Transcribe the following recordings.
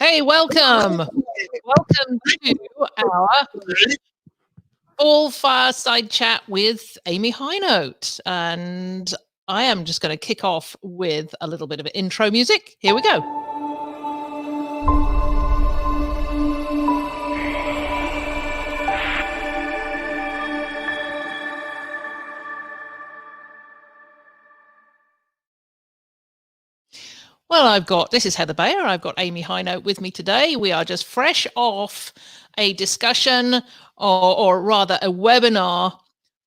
Hey, welcome. Welcome to our full fireside chat with Amy Hinote. And I am just going to kick off with a little bit of intro music. Here we go. Well, this is Heather Bayer. I've got Amy Hinote with me today. We are just fresh off a discussion, or rather a webinar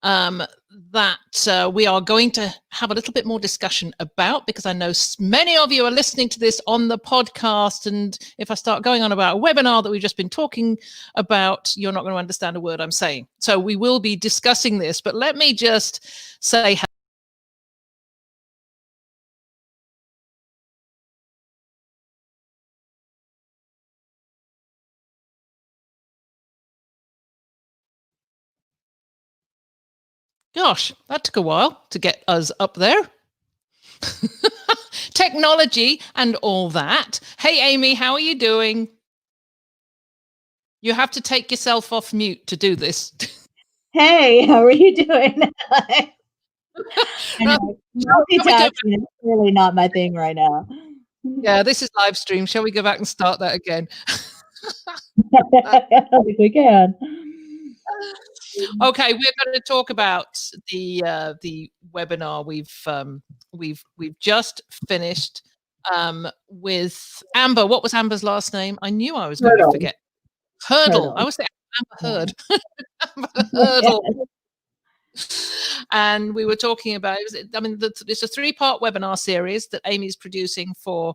that we are going to have a little bit more discussion about, because I know many of you are listening to this on the podcast. And if I start going on about a webinar that we've just been talking about, you're not going to understand a word I'm saying. So we will be discussing this, but let me just say gosh, that took a while to get us up there. Technology and all that. Hey, Amy, how are you doing? You have to take yourself off mute to do this. Hey, how are you doing? Multitasking is really not my thing right now. Yeah, this is live stream. Shall we go back and start that again? I think we can. Okay, we're going to talk about the webinar we've just finished with Amber. What was Amber's last name? I knew I was going to forget. Hurdle. I was thinking Amber Heard. Amber Hurdle. And we were talking about it's a 3-part webinar series that Amy's producing for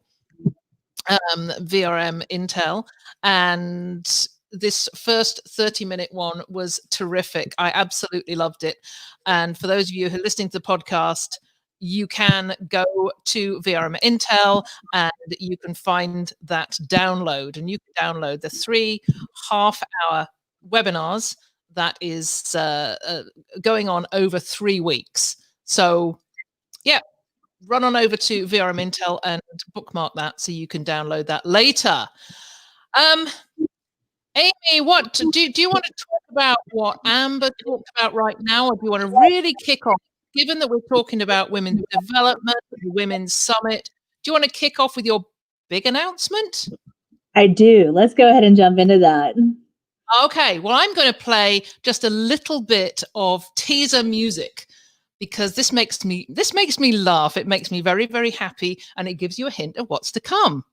VRM Intel, and this first 30-minute one was terrific. I absolutely loved it. And for those of you who are listening to the podcast, you can go to VRM Intel and you can find that download, and you can download the 3 half-hour webinars that is going on over 3 weeks. So yeah, run on over to VRM Intel and bookmark that so you can download that later. Amy, what do you want to talk about what Amber talked about right now, or do you want to really kick off, given that we're talking about women's development, the Women's Summit? Do you want to kick off with your big announcement? I do. Let's go ahead and jump into that. Okay, well, I'm going to play just a little bit of teaser music, because this makes me laugh. It makes me very, very happy, and it gives you a hint of what's to come.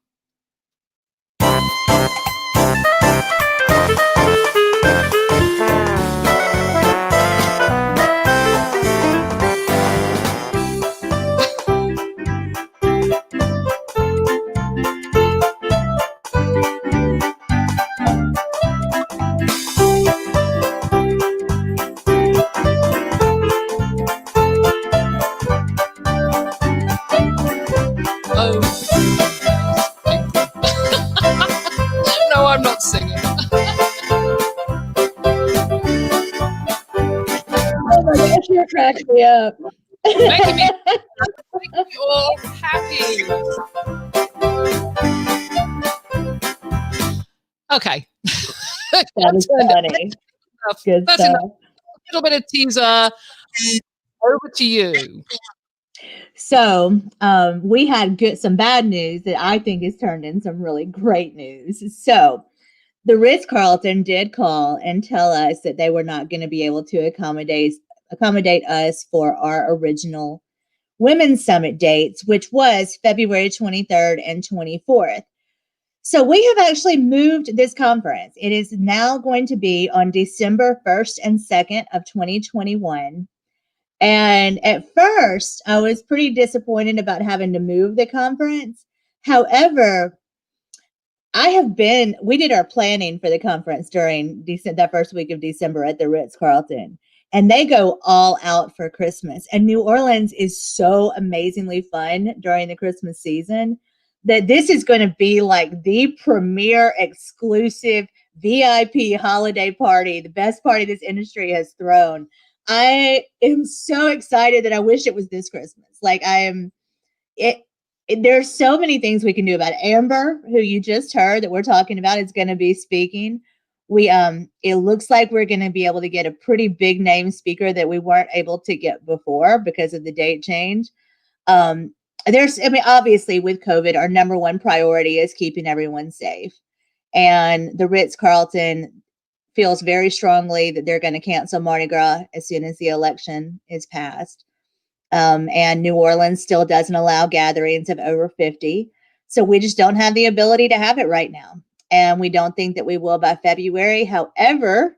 No, I'm not singing. Oh my gosh, you're cracking me up. Making me all happy. Okay. That is funny. Good That's stuff. enough. A little bit of teaser. Over to you. So we had some bad news that I think has turned in some really great news. So the Ritz-Carlton did call and tell us that they were not going to be able to accommodate us for our original Women's Summit dates, which was February 23rd and 24th. So we have actually moved this conference. It is now going to be on December 1st and 2nd of 2021. And at first, I was pretty disappointed about having to move the conference. However, we did our planning for the conference during that first week of December at the Ritz-Carlton, and they go all out for Christmas. And New Orleans is so amazingly fun during the Christmas season that this is going to be like the premier exclusive VIP holiday party, the best party this industry has thrown. I am so excited that I wish it was this Christmas. there's so many things we can do about it. Amber, who you just heard that we're talking about, is going to be speaking. It looks like we're going to be able to get a pretty big name speaker that we weren't able to get before because of the date change. Obviously with COVID, our number one priority is keeping everyone safe. And the Ritz-Carlton feels very strongly that they're going to cancel Mardi Gras as soon as the election is passed. And New Orleans still doesn't allow gatherings of over 50. So we just don't have the ability to have it right now. And we don't think that we will by February. However,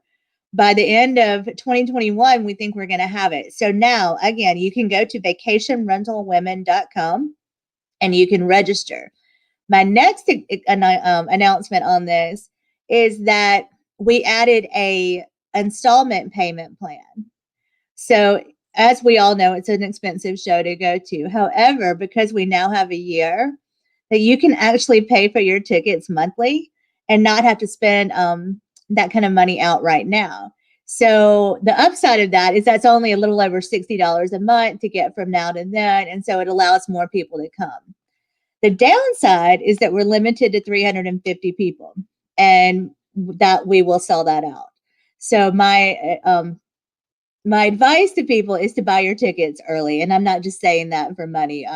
by the end of 2021, we think we're going to have it. So now, again, you can go to vacationrentalwomen.com and you can register. My next announcement on this is that we added a installment payment plan. So as we all know, it's an expensive show to go to. However, because we now have a year that you can actually pay for your tickets monthly and not have to spend that kind of money out right now. So the upside of that is that's only a little over $60 a month to get from now to then. And so it allows more people to come. The downside is that we're limited to 350 people and that we will sell that out. So my advice to people is to buy your tickets early. And I'm not just saying that for money.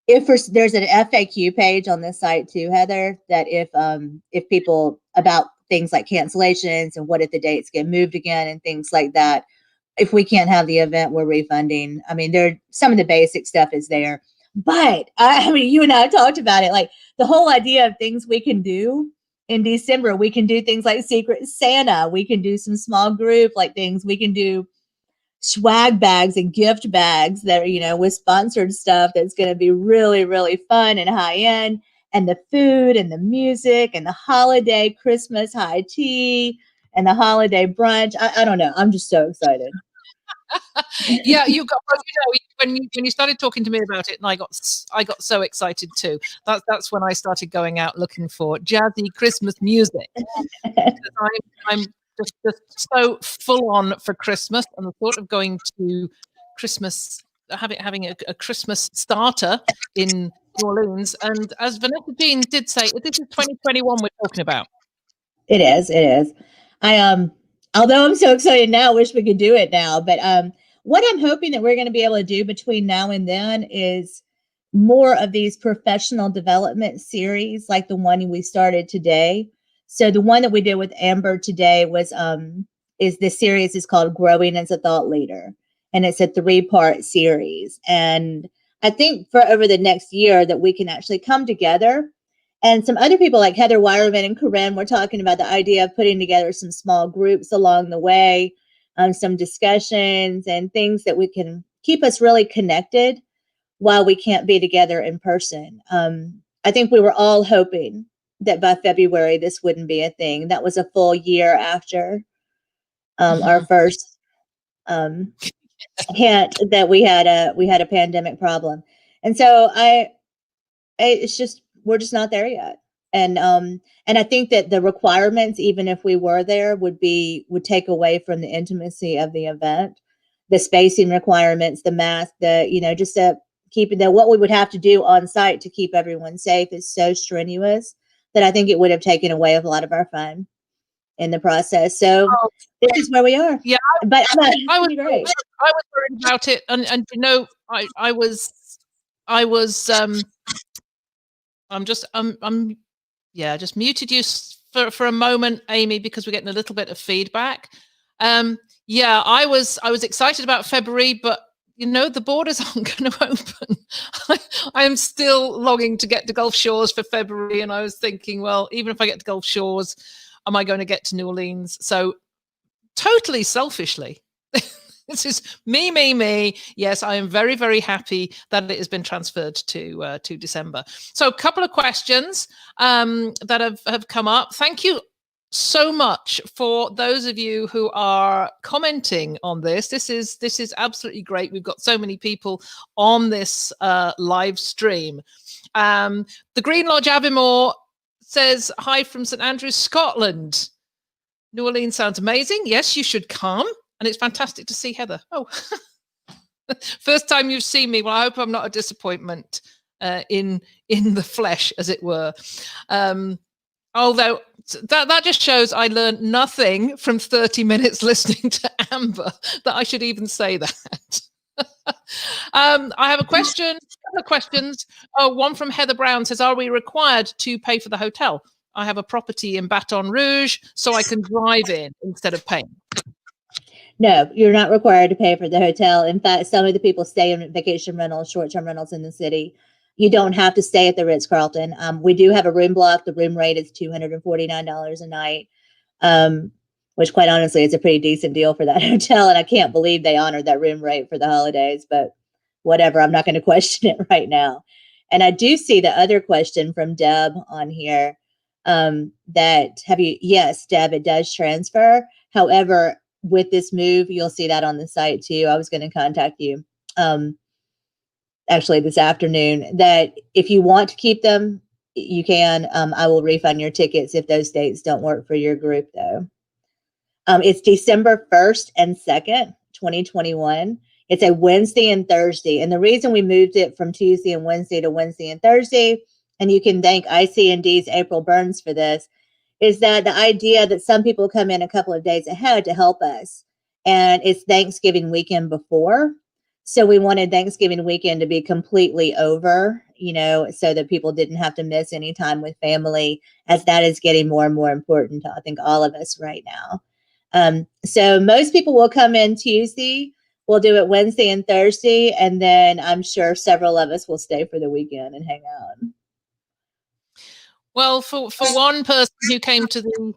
There's an FAQ page on this site too, Heather, that if people about things like cancellations and what if the dates get moved again and things like that, if we can't have the event, we're refunding. I mean, some of the basic stuff is there, but I mean, you and I talked about it, like the whole idea of things we can do in December. We can do things like Secret Santa. We can do some small group like things. We can do swag bags and gift bags that are, with sponsored stuff that's going to be really, really fun and high end. And the food and the music and the holiday Christmas high tea and the holiday brunch. I don't know. I'm just so excited. Yeah, when you started talking to me about it, and I got so excited too. That's when I started going out looking for jazzy Christmas music. I'm just so full on for Christmas, and the thought of going to Christmas, having a Christmas starter in New Orleans. And as Vanessa Jean did say, this is 2021 we're talking about. It is. Although I'm so excited now, I wish we could do it now. But what I'm hoping that we're going to be able to do between now and then is more of these professional development series, like the one we started today. So the one that we did with Amber today this series is called Growing as a Thought Leader. And it's a 3-part series. And I think for over the next year that we can actually come together. And some other people like Heather Wireman and Corinne were talking about the idea of putting together some small groups along the way, some discussions and things that we can keep us really connected while we can't be together in person. I think we were all hoping that by February this wouldn't be a thing. That was a full year after our first hint that we had a pandemic problem, and so it's just we're just not there yet. And I think that the requirements, even if we were there, would take away from the intimacy of the event, the spacing requirements, the mask, just keeping what we would have to do on site to keep everyone safe is so strenuous that I think it would have taken away a lot of our fun in the process. So this is where we are. Yeah, but I was worried about it, and I was I'm just muted you for a moment, Amy, because we're getting a little bit of feedback. I was excited about February, but the borders aren't going to open. I am still longing to get to Gulf Shores for February, and I was thinking, well, even if I get to Gulf Shores, am I going to get to New Orleans? So totally selfishly, this is me. Yes, I am very, very happy that it has been transferred to December. So a couple of questions that have come up. Thank you so much for those of you who are commenting on this. This is absolutely great. We've got so many people on this live stream. The Green Lodge Aviemore says, hi from St Andrews, Scotland. New Orleans sounds amazing. Yes, you should come. And it's fantastic to see Heather. Oh, first time you've seen me. Well, I hope I'm not a disappointment. in the flesh, as it were. Although that just shows I learned nothing from 30 minutes listening to Amber, that I should even say that. I have a question, a couple of questions. Oh, one from Heather Brown says, are we required to pay for the hotel? I have a property in Baton Rouge, so I can drive in instead of paying. No, you're not required to pay for the hotel. In fact, some of the people stay in vacation rentals, short-term rentals in the city. You don't have to stay at the Ritz-Carlton. We do have a room block. The room rate is $249 a night, which quite honestly is a pretty decent deal for that hotel. And I can't believe they honored that room rate for the holidays, but whatever, I'm not going to question it right now. And I do see the other question from Deb on here, yes, Deb, it does transfer. However, with this move, you'll see that on the site too. I was going to contact you actually this afternoon, that if you want to keep them, you can. I will refund your tickets if those dates don't work for your group though. It's December 1st and 2nd, 2021. It's a Wednesday and Thursday. And the reason we moved it from Tuesday and Wednesday to Wednesday and Thursday, and you can thank IC&D's April Burns for this, is that the idea that some people come in a couple of days ahead to help us, and it's Thanksgiving weekend before. So we wanted Thanksgiving weekend to be completely over, so that people didn't have to miss any time with family, as that is getting more and more important to, I think, all of us right now. So most people will come in Tuesday. We'll do it Wednesday and Thursday, and then I'm sure several of us will stay for the weekend and hang out. Well, for one person who came to the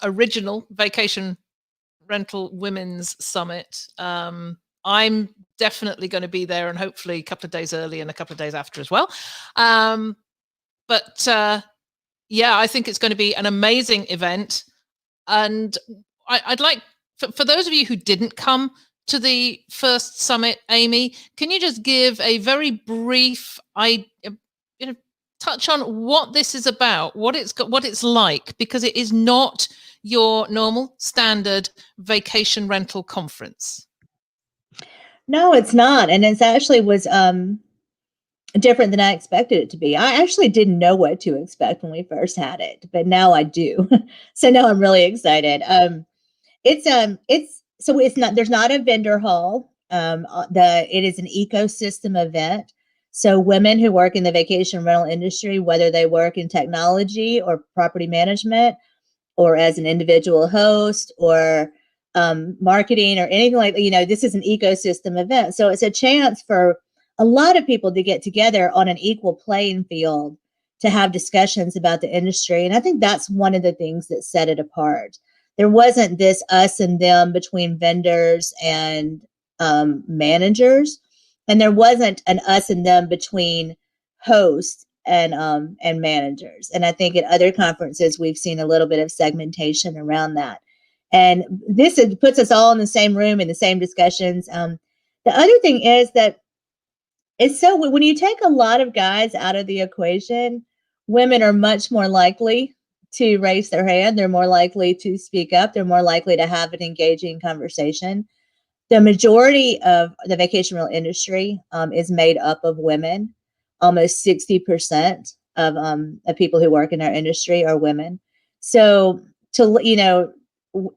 original Vacation Rental Women's Summit, I'm definitely going to be there, and hopefully a couple of days early and a couple of days after as well. But yeah, I think it's going to be an amazing event. And I'd like, for those of you who didn't come to the first summit, Amy, can you just give a very brief, touch on what this is about, what it's like, because it is not your normal standard vacation rental conference. No, it's not. And it actually was different than I expected it to be. I actually didn't know what to expect when we first had it, but now I do. So now I'm really excited. It's not, there's not a vendor hall. It is an ecosystem event. So women who work in the vacation rental industry, whether they work in technology or property management, or as an individual host, or marketing, or anything like that, this is an ecosystem event. So it's a chance for a lot of people to get together on an equal playing field to have discussions about the industry. And I think that's one of the things that set it apart. There wasn't this us and them between vendors and managers, and there wasn't an us and them between hosts and managers. And I think at other conferences we've seen a little bit of segmentation around that. And this puts us all in the same room in the same discussions. The other thing is that when you take a lot of guys out of the equation, women are much more likely to raise their hand. They're more likely to speak up. They're more likely to have an engaging conversation. The majority of the vacation rental industry is made up of women. Almost 60% of people who work in our industry are women. So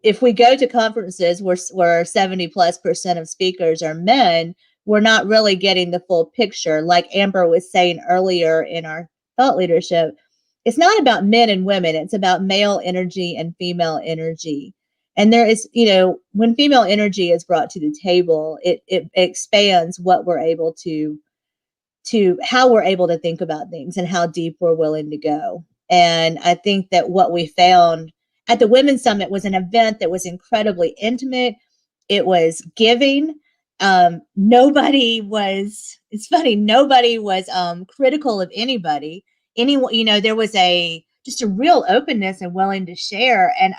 if we go to conferences where 70+% of speakers are men, we're not really getting the full picture. Like Amber was saying earlier in our thought leadership, it's not about men and women. It's about male energy and female energy. And there is, when female energy is brought to the table, it expands what we're able to how we're able to think about things and how deep we're willing to go. And I think that what we found at the Women's Summit was an event that was incredibly intimate. It was giving. Nobody was critical of anybody. There was just a real openness and willing to share, and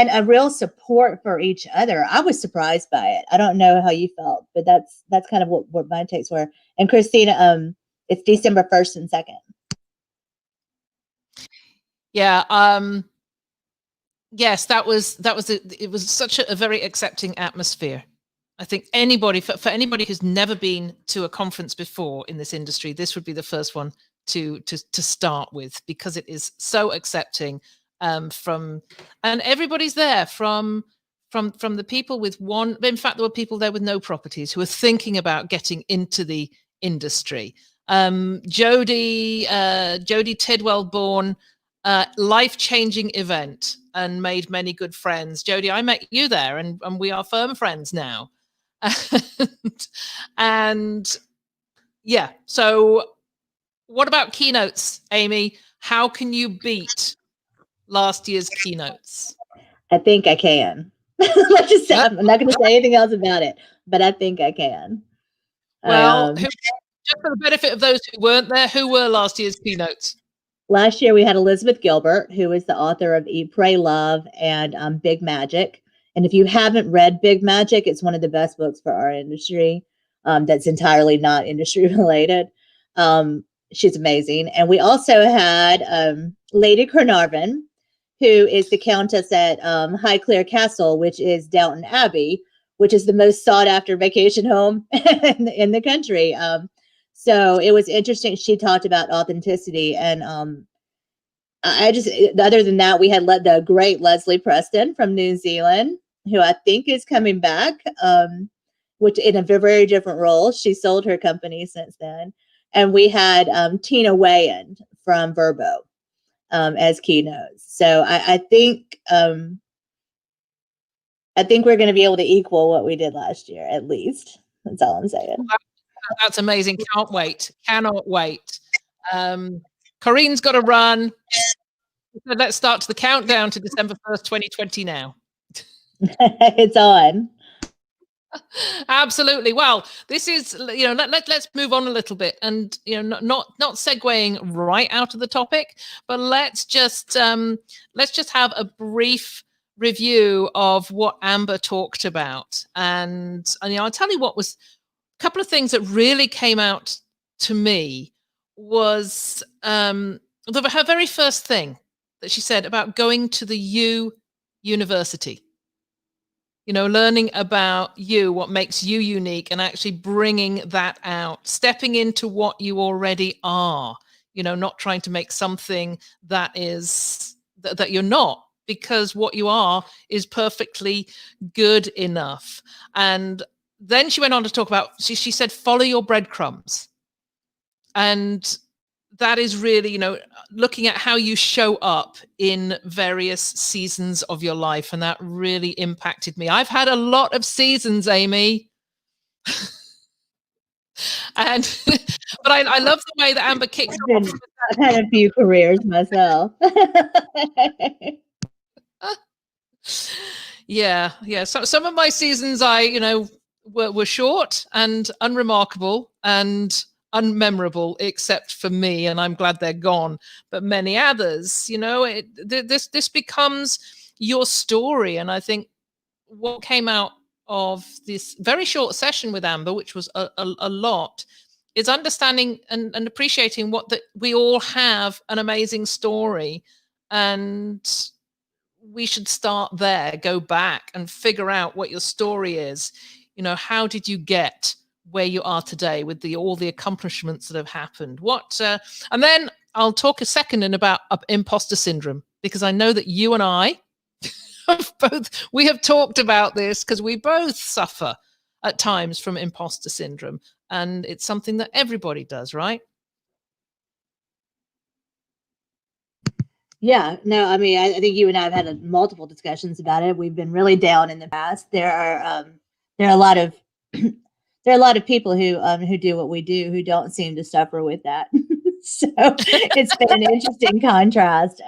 a real support for each other. I was surprised by it. I don't know how you felt, but that's kind of what my takes were. And Christina, it's December 1st and 2nd. Yeah. Yes, it was such a very accepting atmosphere. I think anybody, for anybody who's never been to a conference before in this industry, this would be the first one to start with, because it is so accepting, and everybody's there from the people with one. In fact, there were people there with no properties who were thinking about getting into the industry. Jody Tidwell born, life-changing event, and made many good friends. Jody, I met you there, and we are firm friends now. and yeah, so what about keynotes, Amy? How can you beat last year's keynotes? I think I can. Let's just say, I'm not going to say anything else about it, but I think I can. Well, just for the benefit of those who weren't there, who were last year's keynotes? Last year we had Elizabeth Gilbert, who is the author of Eat, Pray, Love and Big Magic. And if you haven't read Big Magic, it's one of the best books for our industry, that's entirely not industry related. She's amazing. And we also had Lady Carnarvon, who is the Countess at Highclere Castle, which is Downton Abbey, which is the most sought after vacation home in the country. So it was interesting. She talked about authenticity, and I just, other than that, we had the great Leslie Preston from New Zealand, who I think is coming back, which in a very different role. She sold her company since then. And we had Tina Wayand from Verbo as keynotes. So I think we're going to be able to equal what we did last year, at least. That's all I'm saying. That's amazing. Can't wait. Cannot wait. Corinne's got to run. Let's start the countdown to December 1st, 2020 now. It's on. Absolutely. Well, this is, let's move on a little bit, and not segueing right out of the topic, but let's just have a brief review of what Amber talked about. And I'll tell you what was a couple of things that really came out to me was her very first thing that she said about going to the university. Learning about you, what makes you unique, and actually bringing that out, stepping into what you already are, not trying to make something that is that you're not, because what you are is perfectly good enough. And then she went on to talk about, she said, follow your breadcrumbs. And that is really, looking at how you show up in various seasons of your life. And that really impacted me. I've had a lot of seasons, Amy. But I love the way that Amber kicks off. I've had a few careers myself. Yeah. So some of my seasons were short and unremarkable and unmemorable, except for me, and I'm glad they're gone. But many others, this becomes your story. And I think what came out of this very short session with Amber, which was a lot, is understanding and appreciating we all have an amazing story, and we should start there, go back and figure out what your story is. How did you get where you are today with all the accomplishments that have happened? And then I'll talk a second about imposter syndrome, because I know that you and I we have talked about this, because we both suffer at times from imposter syndrome, and it's something that everybody does, right? Yeah, no, I mean, I think you and I have had multiple discussions about it. We've been really down in the past. There are a lot of people who do what we do who don't seem to suffer with that. So it's been an interesting contrast.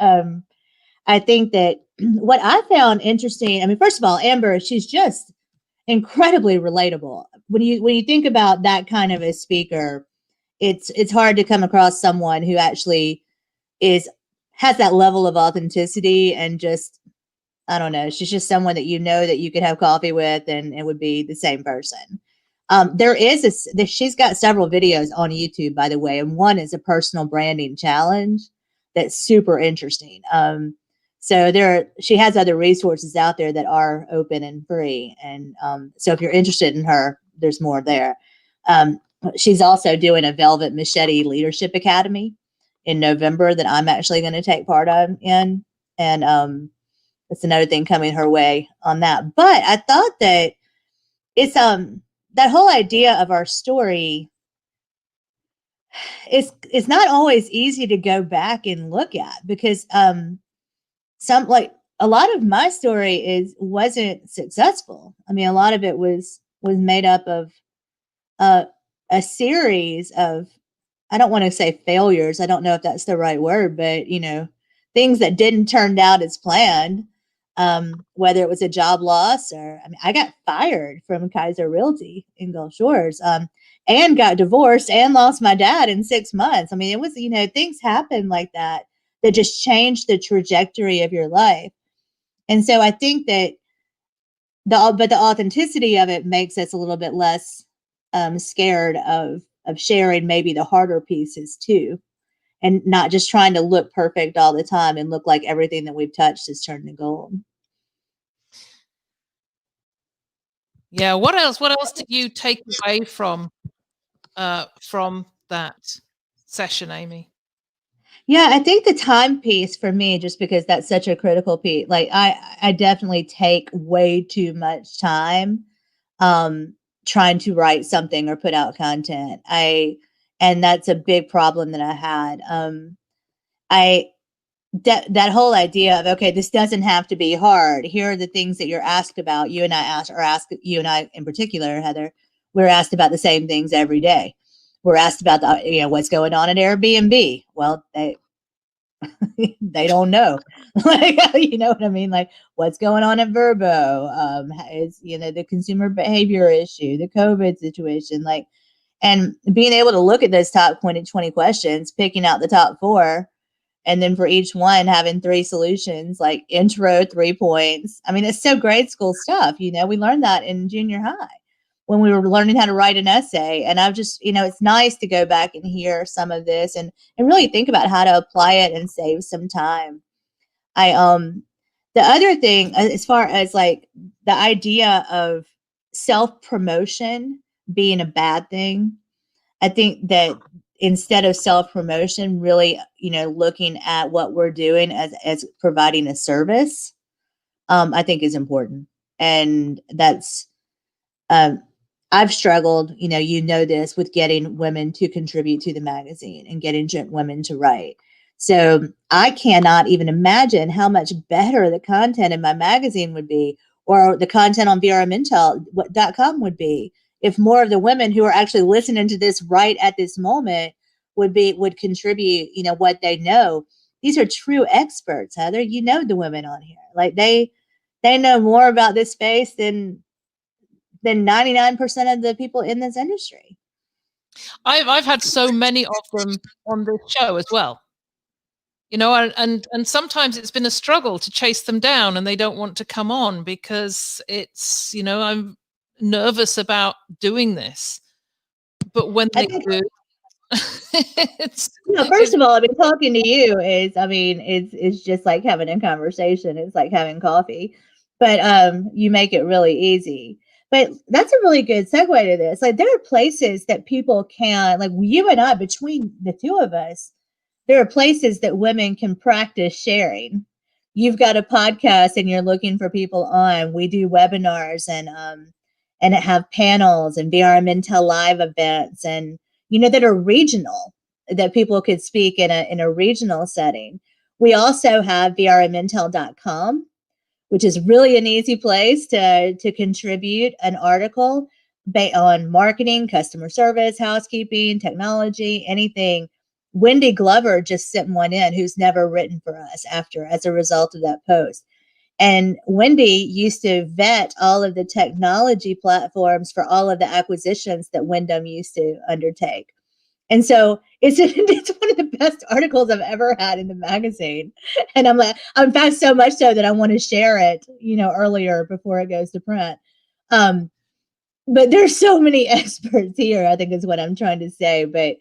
I think that what I found interesting, I mean, first of all, Amber, she's just incredibly relatable. When you think about that kind of a speaker, it's hard to come across someone who actually has that level of authenticity, and just, I don't know, she's just someone that that you could have coffee with and it would be the same person. She's got several videos on YouTube, by the way, and one is a personal branding challenge that's super interesting. So she has other resources out there that are open and free. And so if you're interested in her, there's more there. She's also doing a Velvet Machete Leadership Academy in November that I'm actually going to take part in. And that's another thing coming her way on that. But I thought that it's that whole idea of our story it's not always easy to go back and look at, because some, like, a lot of my story wasn't successful. I mean, a lot of it was made up of a series of, I don't want to say failures, I don't know if that's the right word, but things that didn't turn out as planned. Whether it was a job loss, or I mean, I got fired from Kaiser Realty in Gulf Shores, and got divorced and lost my dad in 6 months. I mean, it was, things happen like that just changed the trajectory of your life. And so I think that the authenticity of it makes us a little bit less scared of sharing maybe the harder pieces too, and not just trying to look perfect all the time and look like everything that we've touched is turned to gold. Yeah. What else did you take away from that session, Amy? Yeah, I think the time piece for me, just because that's such a critical piece, like I definitely take way too much time trying to write something or put out content. And that's a big problem that I had. That whole idea of, okay, this doesn't have to be hard. Here are the things that you're asked about. You and I in particular, Heather, we're asked about the same things every day. We're asked about what's going on at Airbnb. Well, they don't know. Like, you know what I mean? Like, what's going on at Verbo? Is the consumer behavior issue, the COVID situation, like, and being able to look at those top 20 questions, picking out the top 4, and then for each one having 3 solutions, like intro, 3 points. I mean, it's so grade school stuff. We learned that in junior high when we were learning how to write an essay. And I've just, it's nice to go back and hear some of this and really think about how to apply it and save some time. The other thing, as far as like the idea of self-promotion being a bad thing, I think that instead of self-promotion, really, looking at what we're doing as providing a service, I think is important. And that's, I've struggled, this, with getting women to contribute to the magazine and getting women to write. So I cannot even imagine how much better the content in my magazine would be, or the content on vrmintel.com would be, if more of the women who are actually listening to this right at this moment would contribute, what they know. These are true experts, Heather. The women on here, like they know more about this space than 99% of the people in this industry. I've had so many of them on this show as well. And sometimes it's been a struggle to chase them down, and they don't want to come on because it's, I'm nervous about doing this. But when they do, first of all, I mean, talking to you it's just like having a conversation. It's like having coffee, but you make it really easy. But that's a really good segue to this. Like, there are places that people can, like, you and I, between the two of us, there are places that women can practice sharing. You've got a podcast and you're looking for people on. We do webinars and have panels and VRMintel live events, and that are regional, that people could speak in a regional setting. We also have vrmintel.com, which is really an easy place to contribute an article on marketing, customer service, housekeeping, technology, anything. Wendy Glover just sent one in, who's never written for us as a result of that post. And Wendy used to vet all of the technology platforms for all of the acquisitions that Wyndham used to undertake. And so it's one of the best articles I've ever had in the magazine. And I'm fast, so much so that I want to share it, earlier before it goes to print. But there's so many experts here, I think is what I'm trying to say. But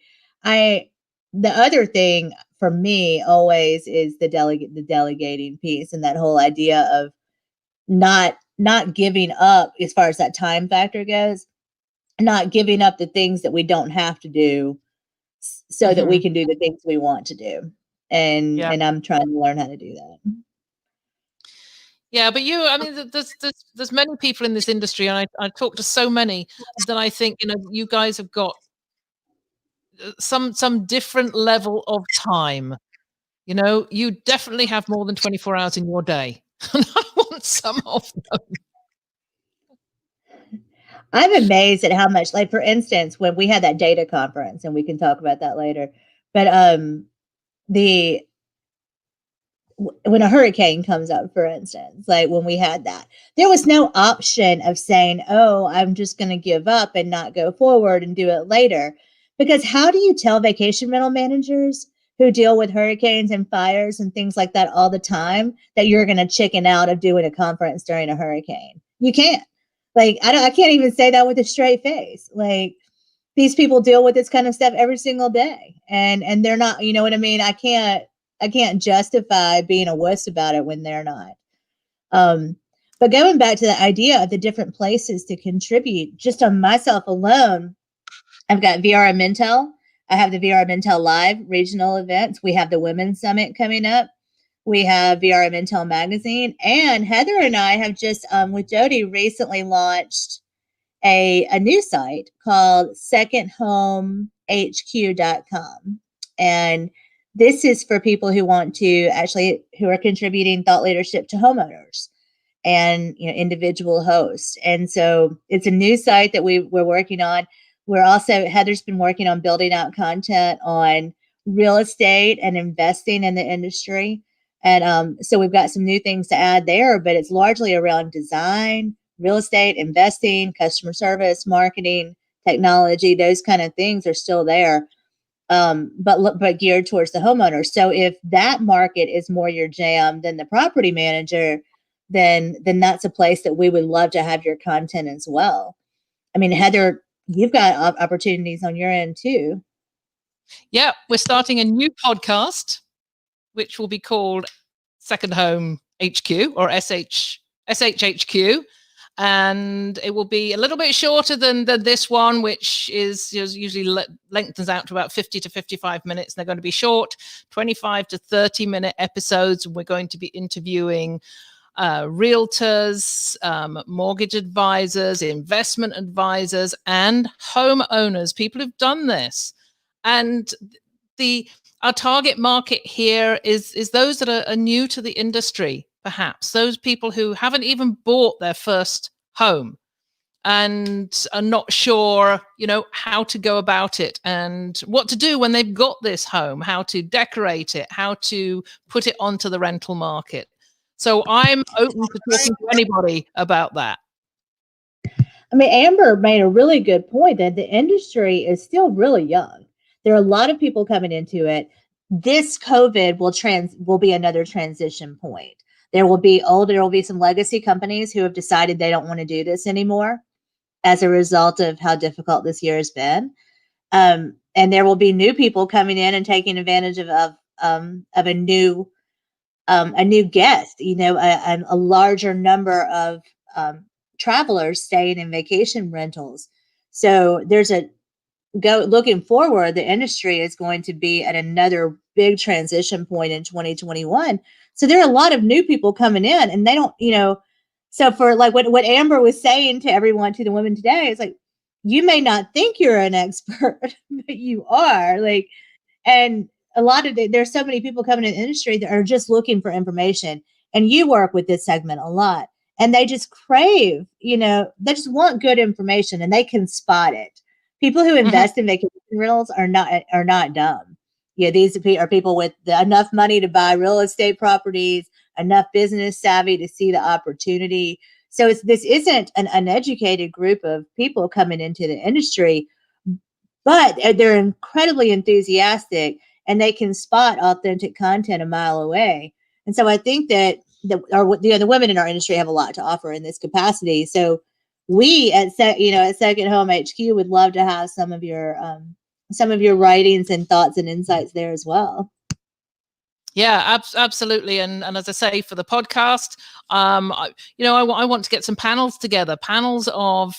the other thing for me always is the delegating piece, and that whole idea of not giving up as far as that time factor goes, not giving up the things that we don't have to do so that we can do the things we want to do. And I'm trying to learn how to do that. Yeah, but I mean, there's many people in this industry, and I talk to so many that I think, you guys have got some different level of time. You definitely have more than 24 hours in your day. And I want some of them. I'm amazed at how much, like, for instance, when we had that data conference, and we can talk about that later, but when a hurricane comes up, for instance, like when we had that, there was no option of saying, oh, I'm just going to give up and not go forward and do it later. Because how do you tell vacation rental managers who deal with hurricanes and fires and things like that all the time that you're going to chicken out of doing a conference during a hurricane? You can't. Like, I can't even say that with a straight face. Like, these people deal with this kind of stuff every single day, and they're not, you know what I mean? I can't justify being a wuss about it when they're not. But going back to the idea of the different places to contribute, just on myself alone, I've got VRM Intel. I have the VRM Intel Live regional events. We have the Women's Summit coming up. We have VRM Intel Magazine. And Heather and I have just, with Jody, recently launched a new site called secondhomehq.com. And this is for people who want to who are contributing thought leadership to homeowners and individual hosts. And so it's a new site that we're working on. Heather's been working on building out content on real estate and investing in the industry. And so we've got some new things to add there, but it's largely around design, real estate, investing, customer service, marketing, technology. Those kind of things are still there, but geared towards the homeowner. So if that market is more your jam than the property manager, then that's a place that we would love to have your content as well. I mean, Heather, you've got opportunities on your end too. Yeah, we're starting a new podcast, which will be called Second Home HQ, or SHHQ. And it will be a little bit shorter than this one, which is usually lengthens out to about 50 to 55 minutes. They're going to be short, 25 to 30-minute episodes. And we're going to be interviewing realtors, mortgage advisors, investment advisors, and homeowners, people who've done this. And our target market here is those that are new to the industry, perhaps those people who haven't even bought their first home and are not sure, how to go about it and what to do when they've got this home, how to decorate it, how to put it onto the rental market. So I'm open to talking to anybody about that. I mean, Amber made a really good point that the industry is still really young. There are a lot of people coming into it. This COVID will be another transition point. There will be some legacy companies who have decided they don't want to do this anymore as a result of how difficult this year has been. And there will be new people coming in and taking advantage of a new guest, a larger number of travelers staying in vacation rentals. So looking forward, the industry is going to be at another big transition point in 2021. So there are a lot of new people coming in, and they don't, so for like what Amber was saying to the women today, is like, you may not think you're an expert, but you are. Like, and a lot of there's so many people coming in the industry that are just looking for information, and you work with this segment a lot, and they just crave, they just want good information, and they can spot it. People who invest in vacation rentals are not dumb. Yeah, these are people with enough money to buy real estate properties, enough business savvy to see the opportunity. So this isn't an uneducated group of people coming into the industry, but they're incredibly enthusiastic, and they can spot authentic content a mile away. And so I think that the women in our industry have a lot to offer in this capacity. So we at Second Home HQ would love to have some of your some of your writings and thoughts and insights there as well. Yeah, absolutely. And as I say, for the podcast, I want to get some panels together, panels of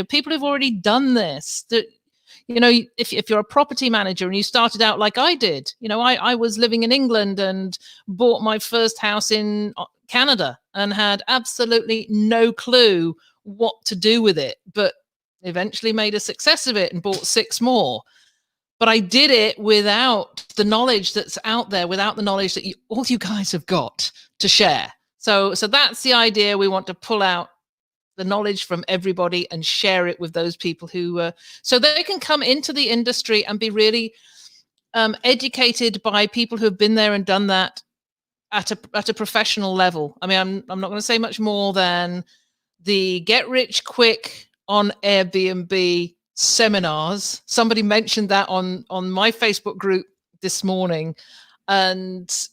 people who've already done this. That, if you're a property manager and you started out like I did, I was living in England and bought my first house in Canada and had absolutely no clue what to do with it, but eventually made a success of it and bought 6 more. But I did it without the knowledge that's out there, without the knowledge that all you guys have got to share. So that's the idea. We want to pull out the knowledge from everybody and share it with those people who, so they can come into the industry and be really educated by people who have been there and done that at a professional level. I mean, I'm not going to say much more than the get rich quick on Airbnb seminars. Somebody mentioned that on my Facebook group this morning, and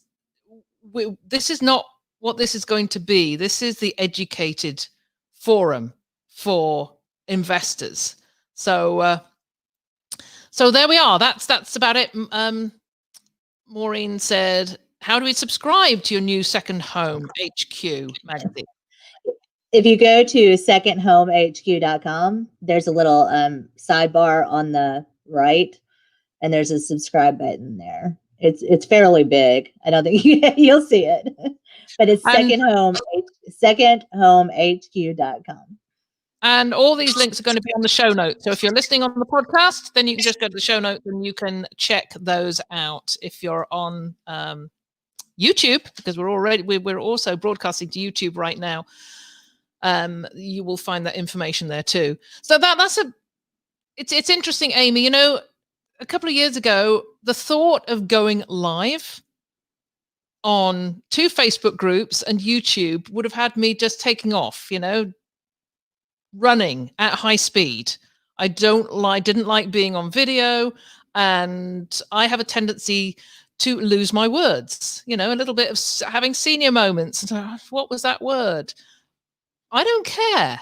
this is not what this is going to be. This is the educated forum for investors. So there we are. That's about it. Maureen said, how do we subscribe to your new Second Home HQ magazine? If you go to secondhomehq.com, there's a little sidebar on the right, and there's a subscribe button there. It's fairly big. I don't think you'll see it, but it's secondhomehq.com. And all these links are going to be on the show notes. So if you're listening on the podcast, then you can just go to the show notes and you can check those out. If you're on YouTube, because we're also broadcasting to YouTube right now, you will find that information there too. So it's interesting, Amy. A couple of years ago, the thought of going live on 2 Facebook groups and YouTube would have had me just taking off, running at high speed. I didn't like being on video, and I have a tendency to lose my words, a little bit of having senior moments. What was that word? I don't care,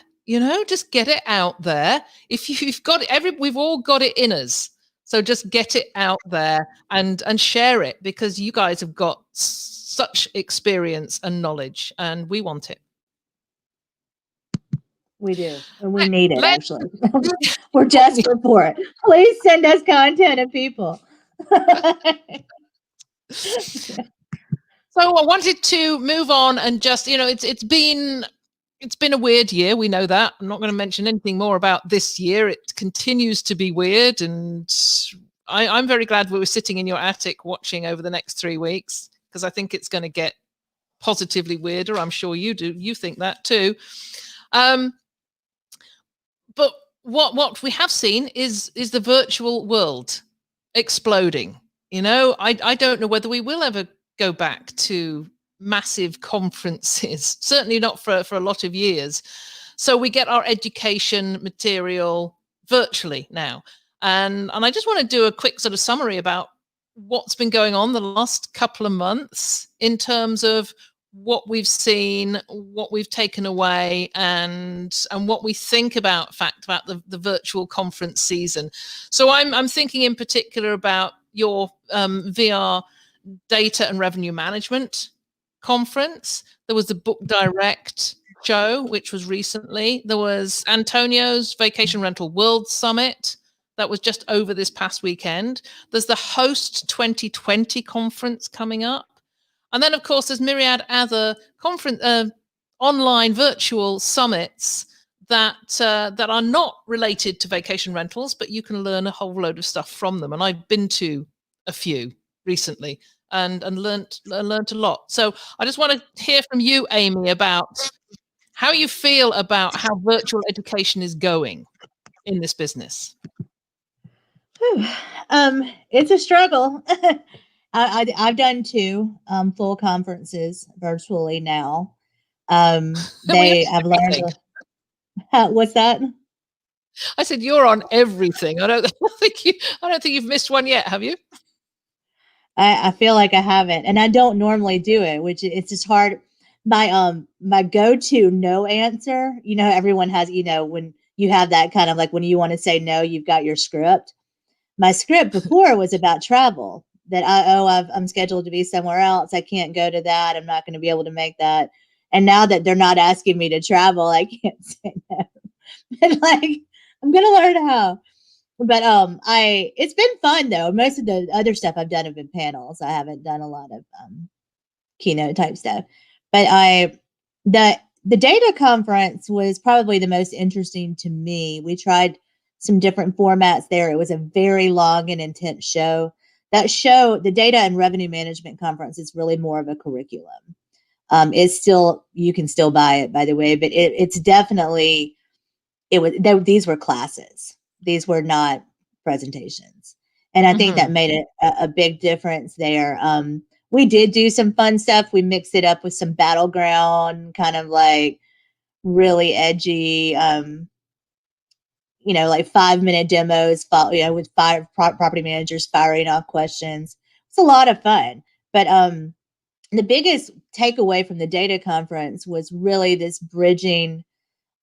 just get it out there. If you've got it, we've all got it in us. So just get it out there and share it, because you guys have got such experience and knowledge, and we want it. We do, and we need it, actually. We're desperate for it. Please send us content of people. So I wanted to move on and just, it's been a weird year. We know that. I'm not going to mention anything more about this year. It continues to be weird, and I'm very glad we were sitting in your attic watching over the next 3 weeks, because I think it's going to get positively weirder. I'm sure you do. You think that too. But what we have seen is the virtual world exploding. I don't know whether we will ever go back to massive conferences, certainly not for a lot of years. So we get our education material virtually now. And I just want to do a quick sort of summary about what's been going on the last couple of months in terms of what we've seen, what we've taken away, and what we think about the virtual conference season. So I'm thinking in particular about your VR data and revenue management conference. There was the Book Direct show, which was recently. There was Antonio's Vacation Rental World Summit. That was just over this past weekend. There's the Host 2020 conference coming up. And then, of course, there's myriad other online virtual summits that are not related to vacation rentals, but you can learn a whole load of stuff from them. And I've been to a few recently and learned a lot. So I just want to hear from you, Amy, about how you feel about how virtual education is going in this business. It's a struggle. I've done 2 full conferences virtually now. I've learned. What's that? I said you're on everything. I don't think you've missed one yet, have you? I feel like I haven't, and I don't normally do it, which it's just hard. My go-to no answer. Everyone has. When you have that kind of like when you want to say no, you've got your script. My script before was about travel, that I'm scheduled to be somewhere else. I can't go to that. I'm not going to be able to make that. And now that they're not asking me to travel, I can't say no. But like, I'm going to learn how. But it's been fun though. Most of the other stuff I've done have been panels. I haven't done a lot of keynote type stuff. But the data conference was probably the most interesting to me. We tried some different formats there. It was a very long and intense show. That show, the Data and Revenue Management Conference, is really more of a curriculum. It's still, you can still buy it, by the way, but it's definitely, these were classes. These were not presentations. And I think that made a big difference there. We did do some fun stuff. We mixed it up with some battleground, kind of like really edgy, like 5-minute demos, with 5 property managers firing off questions. It's a lot of fun. But the biggest takeaway from the data conference was really this bridging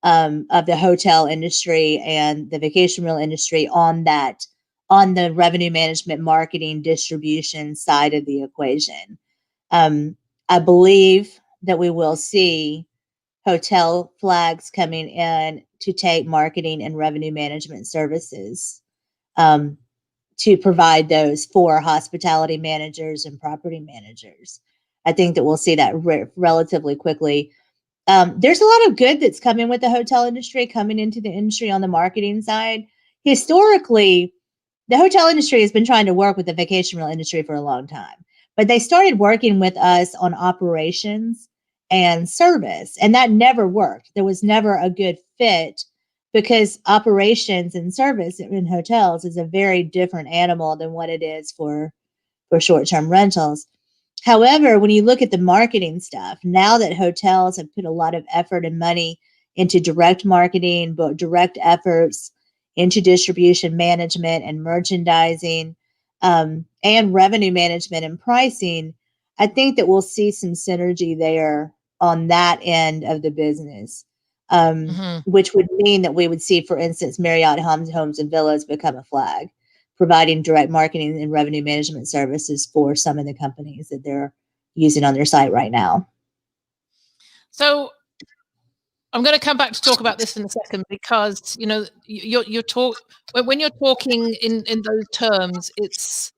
of the hotel industry and the vacation rental industry on the revenue management, marketing, distribution side of the equation. I believe that we will see hotel flags coming in to take marketing and revenue management services, to provide those for hospitality managers and property managers. I think that we'll see that relatively quickly. There's a lot of good that's coming with the hotel industry, coming into the industry on the marketing side. Historically, the hotel industry has been trying to work with the vacation rental industry for a long time, but they started working with us on operations and service, and that never worked. There was never a good fit because operations and service in hotels is a very different animal than what it is for short-term rentals. However, when you look at the marketing stuff, now that hotels have put a lot of effort and money into direct marketing, but direct efforts into distribution management and merchandising, and revenue management and pricing, I think that we'll see some synergy there on that end of the business, which would mean that we would see, for instance, Marriott Homes and Villas become a flag, providing direct marketing and revenue management services for some of the companies that they're using on their site right now. So I'm going to come back to talk about this in a second, because when you're talking in those terms, it's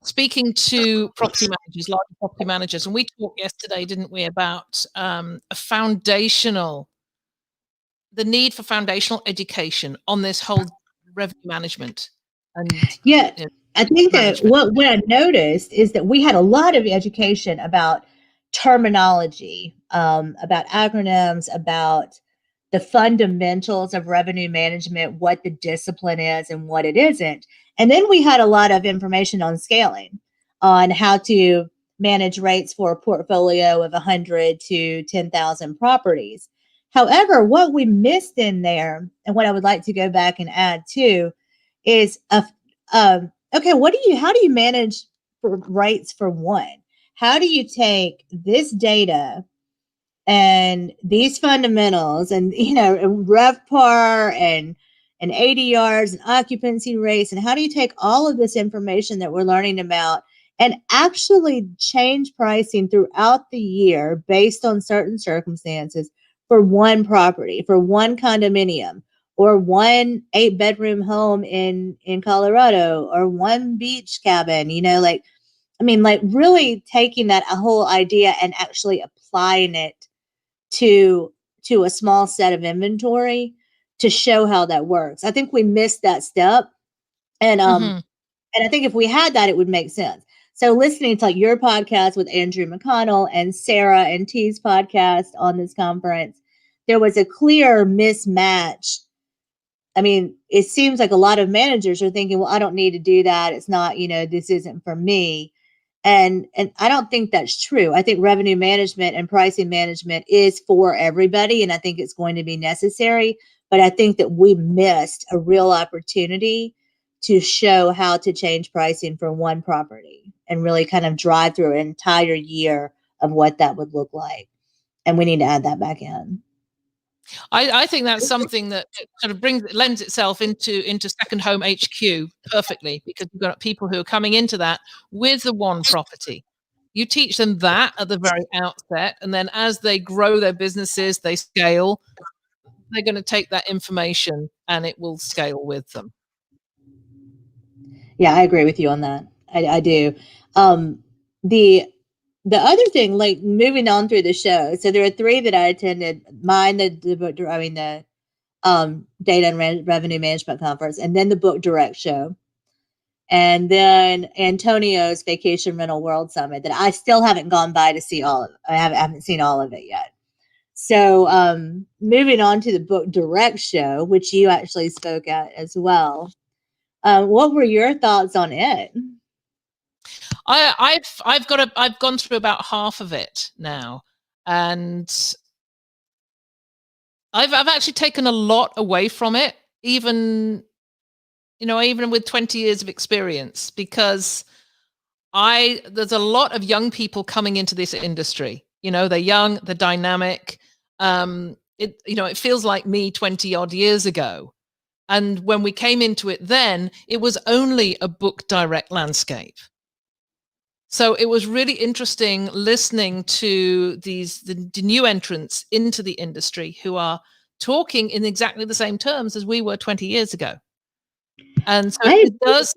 speaking to property managers, large property managers, and we talked yesterday, didn't we, about the need for foundational education on this whole revenue management. And yeah, I think that what I noticed is that we had a lot of education about terminology, about acronyms, about the fundamentals of revenue management, what the discipline is and what it isn't. And then we had a lot of information on scaling, on how to manage rates for a portfolio of 100 to 10,000 properties. However, what we missed in there, and what I would like to go back and add to, is okay, how do you manage for rates for one? How do you take this data and these fundamentals and RevPAR and ADRs and occupancy rates, and how do you take all of this information that we're learning about and actually change pricing throughout the year based on certain circumstances for one property, for one condominium, or one 8-bedroom home in Colorado, or one beach cabin, really taking that whole idea and actually applying it to a small set of inventory to show how that works. I think we missed that step. And and I think if we had that, it would make sense. So listening to your podcast with Andrew McConnell and Sarah and T's podcast on this conference, there was a clear mismatch. I mean, it seems like a lot of managers are thinking, well, I don't need to do that. It's not, this isn't for me. And I don't think that's true. I think revenue management and pricing management is for everybody, and I think it's going to be necessary. But I think that we missed a real opportunity to show how to change pricing for one property and really kind of drive through an entire year of what that would look like. And we need to add that back in. I think that's something that sort of lends itself into Second Home HQ perfectly, because you've got people who are coming into that with the one property. You teach them that at the very outset, and then as they grow their businesses, they scale, they're going to take that information and it will scale with them. Yeah, I agree with you on that. I do. The other thing, like moving on through the show, so there are 3 that I attended. Mine, the data and revenue management conference, and then the book direct show, and then Antonio's vacation rental world summit that I still haven't gone by to see all of. I haven't seen all of it yet. So moving on to the book direct show, which you actually spoke at as well. What were your thoughts on it? I've gone through about half of it now, and I've actually taken a lot away from it, even with 20 years of experience, because there's a lot of young people coming into this industry. They're young, they're dynamic. It feels like me 20 odd years ago. And when we came into it then, it was only a book direct landscape. So it was really interesting listening to the new entrants into the industry who are talking in exactly the same terms as we were 20 years ago. And so it does,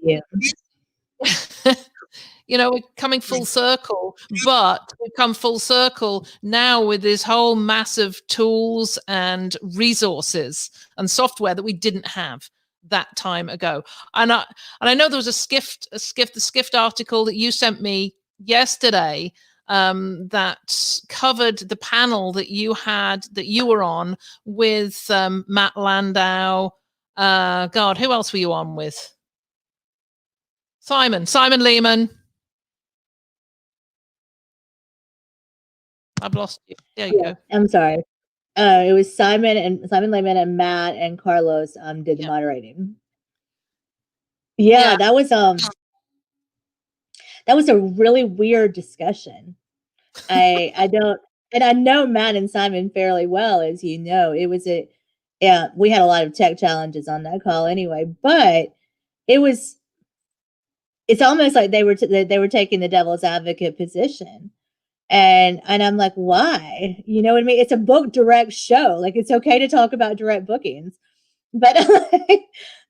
we're coming full circle, but we've come full circle now with this whole massive tools and resources and software that we didn't have that time ago. And I know there was the Skift article that you sent me yesterday that covered the panel that you were on with Matt Landau. God, who else were you on with? Simon Lehman. I've lost you. There you go. I'm sorry. It was Simon Lehman and Matt and Carlos did the moderating. Yeah, that was a really weird discussion. I don't, and I know Matt and Simon fairly well, as you know. We had a lot of tech challenges on that call anyway, but it's almost like they were taking the devil's advocate position. And I'm like, why? You know what I mean? It's a book direct show. Like, it's okay to talk about direct bookings. But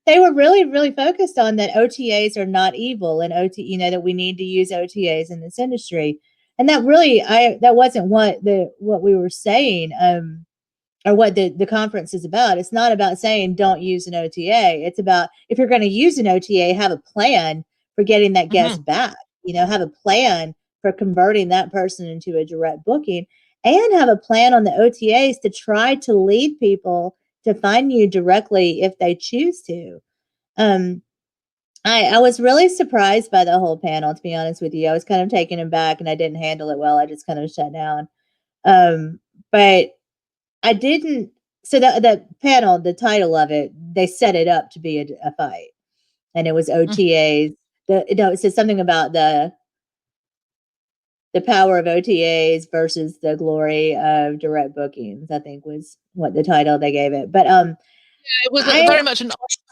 they were really, really focused on that OTAs are not evil, and that we need to use OTAs in this industry. And that really, that wasn't what we were saying, or what the conference is about. It's not about saying don't use an OTA. It's about, if you're going to use an OTA, have a plan for getting that guest back. Have a plan for converting that person into a direct booking, and have a plan on the OTAs to try to lead people to find you directly if they choose to. I was really surprised by the whole panel, to be honest with you. I was kind of taken aback, and I didn't handle it well. I just kind of shut down. But I didn't. So the panel, the title of it, they set it up to be a fight, and it was OTAs. It said something about the power of OTAs versus the glory of direct bookings, I think was what the title they gave it. But it was very much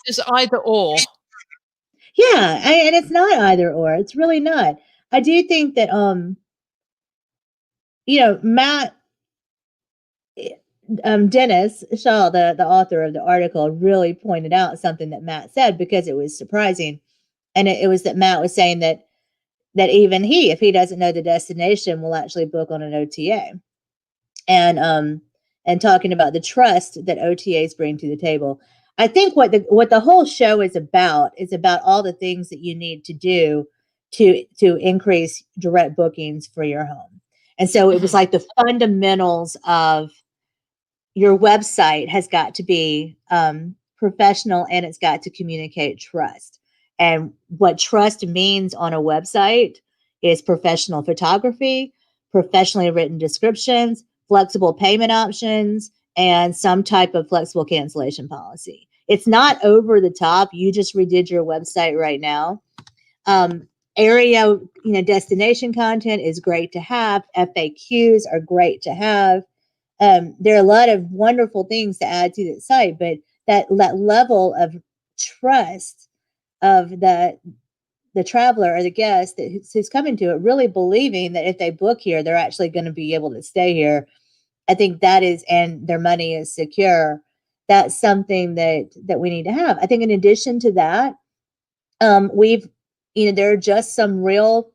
it's either or. Yeah, and it's not either or. It's really not. I do think that Matt Dennis Shaw, the author of the article, really pointed out something that Matt said, because it was surprising, and it was that Matt was saying that even if he doesn't know the destination, will actually book on an OTA, and talking about the trust that OTAs bring to the table. I think what the whole show is about all the things that you need to do to increase direct bookings for your home. And so it was like the fundamentals of your website has got to be professional, and it's got to communicate trust. And what trust means on a website is professional photography, professionally written descriptions, flexible payment options, and some type of flexible cancellation policy. It's not over the top. You just redid your website right now. Area, destination content is great to have. FAQs are great to have. there are a lot of wonderful things to add to the site, but that level of trust of the traveler or the guest who's coming to it, really believing that if they book here, they're actually going to be able to stay here. I think that is, and their money is secure. That's something that we need to have. I think in addition to that, there are just some real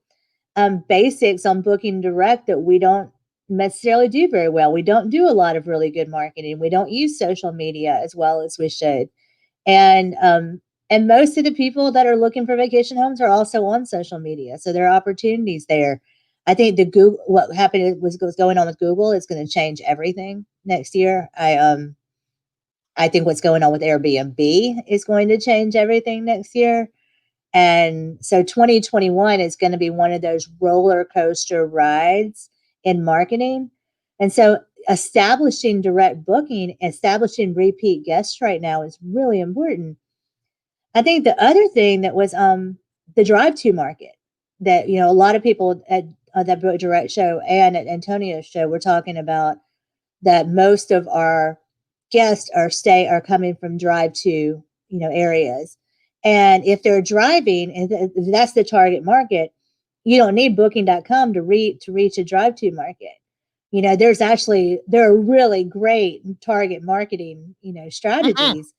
basics on booking direct that we don't necessarily do very well. We don't do a lot of really good marketing. We don't use social media as well as we should. And most of the people that are looking for vacation homes are also on social media. So there are opportunities there. I think what happened was going on with Google is going to change everything next year. I think what's going on with Airbnb is going to change everything next year. And so 2021 is going to be one of those roller coaster rides in marketing. And so establishing direct booking, establishing repeat guests right now is really important. I think the other thing that was the drive-to market that, a lot of people at that Book Direct show and at Antonio's show were talking about, that most of our guests are coming from drive-to, areas. And if they're driving, and that's the target market, you don't need booking.com to reach a drive-to market. There are really great target marketing, strategies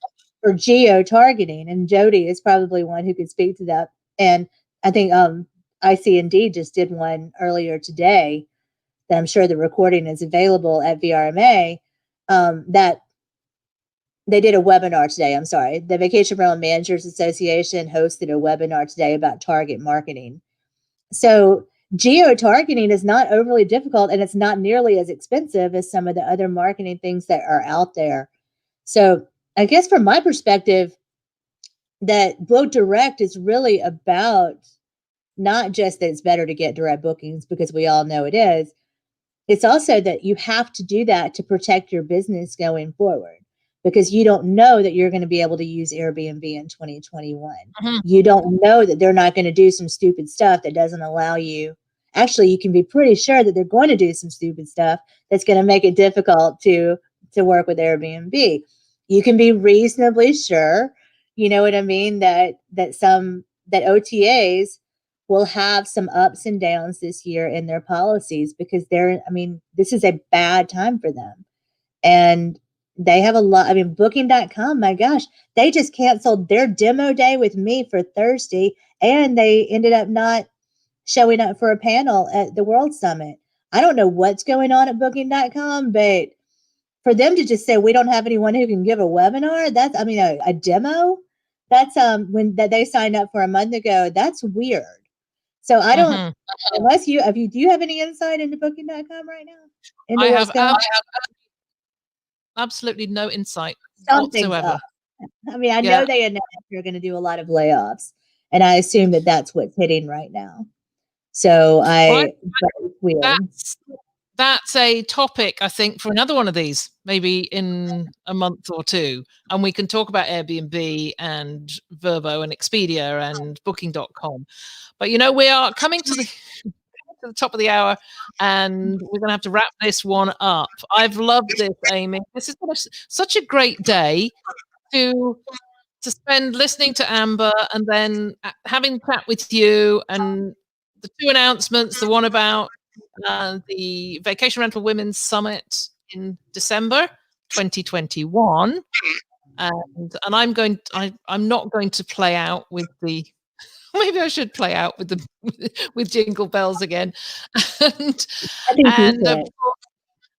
for geo-targeting, and Jody is probably one who could speak to that. And I think IC&D just did one earlier today that I'm sure the recording is available at VRMA, that they did a webinar today. I'm sorry. The Vacation Rental Managers Association hosted a webinar today about target marketing. So geo-targeting is not overly difficult, and it's not nearly as expensive as some of the other marketing things that are out there. So I guess from my perspective, that Book Direct is really about not just that it's better to get direct bookings, because we all know it is. It's also that you have to do that to protect your business going forward, because you don't know that you're going to be able to use Airbnb in 2021. You don't know that they're not going to do some stupid stuff that doesn't allow you. Actually, you can be pretty sure that they're going to do some stupid stuff that's going to make it difficult to work with Airbnb. You can be reasonably sure, you know what I mean, that OTAs will have some ups and downs this year in their policies, because this is a bad time for them. And they have a lot. Booking.com, my gosh, they just canceled their demo day with me for Thursday, and they ended up not showing up for a panel at the World Summit. I don't know what's going on at Booking.com, but for them to just say we don't have anyone who can give a webinar, a demo, that's when that they signed up for a month ago. That's weird. So I don't, unless do you have any insight into Booking.com right now? I have absolutely no insight whatsoever. I know they announced they're going to do a lot of layoffs, and I assume that that's what's hitting right now. So that's a topic, I think, for another one of these, maybe in a month or two, and we can talk about Airbnb and Vrbo and Expedia and Booking.com. But we are coming to the top of the hour, and we're going to have to wrap this one up. I've loved this, Amy. This has been such a great day to spend listening to Amber, and then having a chat with you, and the two announcements, the one about the Vacation Rental Women's Summit in December 2021, and I'm not going to play out with the. Maybe I should play out with Jingle Bells again, and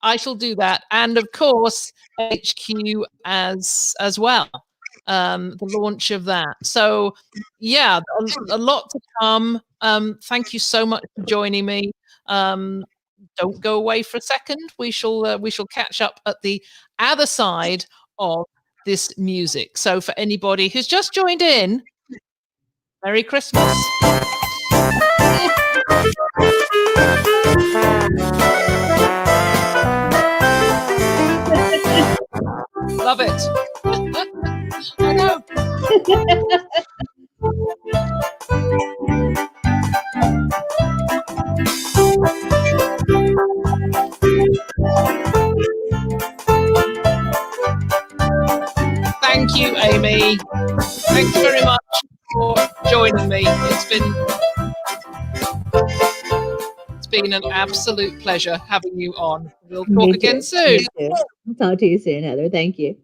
I shall do that. And of course, HQ as well, the launch of that. So yeah, a lot to come. Thank you so much for joining me. Don't go away for a second. We shall catch up at the other side of this music. So for anybody who's just joined in, Merry Christmas. Love it. I know. Amy, thanks very much for joining me. It's been an absolute pleasure having you on. We'll talk again soon. I'll talk to you soon, Heather. Thank you.